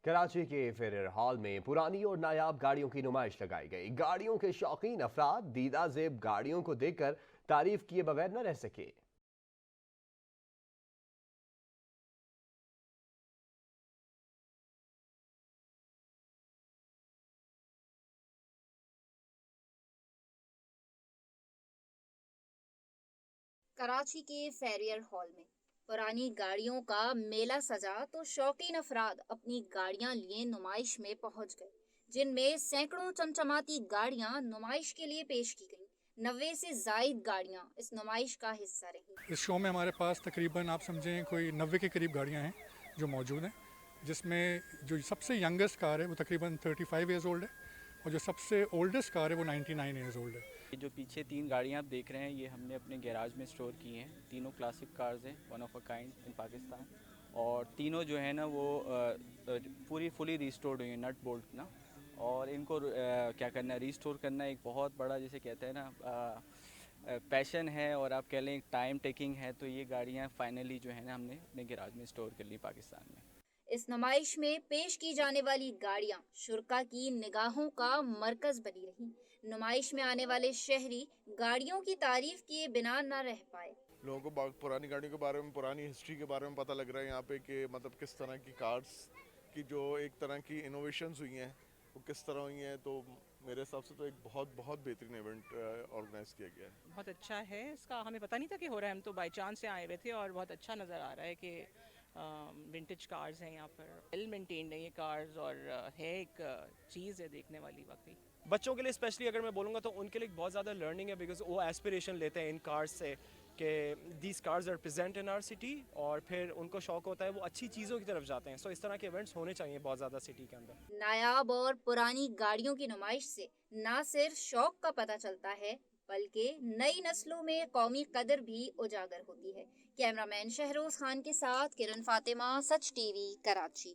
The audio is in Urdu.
کراچی کے فیرر ہال میں پرانی اور نایاب گاڑیوں کی نمائش لگائی گئی۔ گاڑیوں کے شوقین افراد دیدہ زیب گاڑیوں کو دیکھ کر تعریف کیے بغیر نہ رہ سکے۔ کراچی کے فیریئر ہال میں پرانی گاڑیوں کا میلہ سجا تو شوقین افراد اپنی گاڑیاں لیے نمائش میں پہنچ گئے، جن میں سینکڑوں چمچماتی گاڑیاں نمائش کے لیے پیش کی گئیں۔ 90 سے زائد گاڑیاں اس نمائش کا حصہ رہیں۔ اس شو میں ہمارے پاس تقریباً آپ سمجھیں کوئی 90 کے قریب گاڑیاں ہیں جو موجود ہیں، جس میں جو سب سے ینگسٹ کار ہے وہ تقریباً 35 ایئرز اولڈ ہے، اور جو سب سے اولڈسٹ کار ہے وہ 99 ایئرز اولڈ ہے۔ یہ جو پیچھے 3 گاڑیاں آپ دیکھ رہے ہیں، یہ ہم نے اپنے گیراج میں اسٹور کی ہیں۔ تینوں کلاسک کارز ہیں، ون آف اے کائنڈ ان پاکستان، اور تینوں جو ہے نا وہ پوری فلی ریسٹورڈ ہوئی ہیں، نٹ بولٹ نا، اور ان کو کیا کرنا ہے، ریسٹور کرنا ایک بہت بڑا جسے کہتے ہیں نا پیشن ہے، اور آپ کہہ لیں ایک ٹائم ٹیکنگ ہے۔ تو یہ گاڑیاں فائنلی جو ہے نا ہم نے اپنے گیراج میں اسٹور کر لی پاکستان میں۔ اس نمائش میں پیش کی جانے والی گاڑیاں شرکا کی نگاہوں کا مرکز بنی رہیں۔ نمائش میں آنے والے شہری گاڑیوں کی تعریف کیے بنا نہ رہ پائے۔ لوگوں کو پرانی گاڑیوں کے بارے میں، پرانی ہسٹری کے بارے میں پتہ لگ رہا ہے یہاں پہ کہ مطلب کس طرح کی کارز کی جو ایک طرح کی انوویشنز ہوئی ہیں وہ کس طرح ہوئی ہیں۔ تو میرے حساب سے تو ایک بہت بہترین ایونٹ آرگنائز کیا گیا ہے۔ بہت اچھا ہے، اس کا ہمیں پتہ نہیں تھا کہ ہو رہا ہے، ہم تو بائی چانس سے آئے ہوئے تھے، اور بہت اچھا نظر آ رہا ہے کہ ونٹیج کارز ہیں یہاں پر، ویل مینٹینڈ ہیں یہ کارز، اور ہے ایک چیز ہے دیکھنے والی واقعی۔ بچوں کے لیے اسپیشلی اگر میں بولوں گا تو ان کے لیے بہت زیادہ لرننگ ہے، بیکاز وہ ایسپریشن لیتے ہیں ان کارز سے کہ these cars are present in our city, اور پھر ان کو شوق ہوتا ہے وہ اچھی چیزوں کی طرف جاتے ہیں۔ سو اس طرح کے ایونٹس ہونے چاہیے بہت زیادہ سٹی کے اندر۔ نایاب اور پرانی گاڑیوں کی نمائش سے نہ صرف شوق کا پتہ چلتا ہے، بلکہ نئی نسلوں میں قومی قدر بھی اجاگر ہوتی ہے۔ کیمرہ مین شہروز خان کے ساتھ کرن فاطمہ، سچ ٹی وی، کراچی۔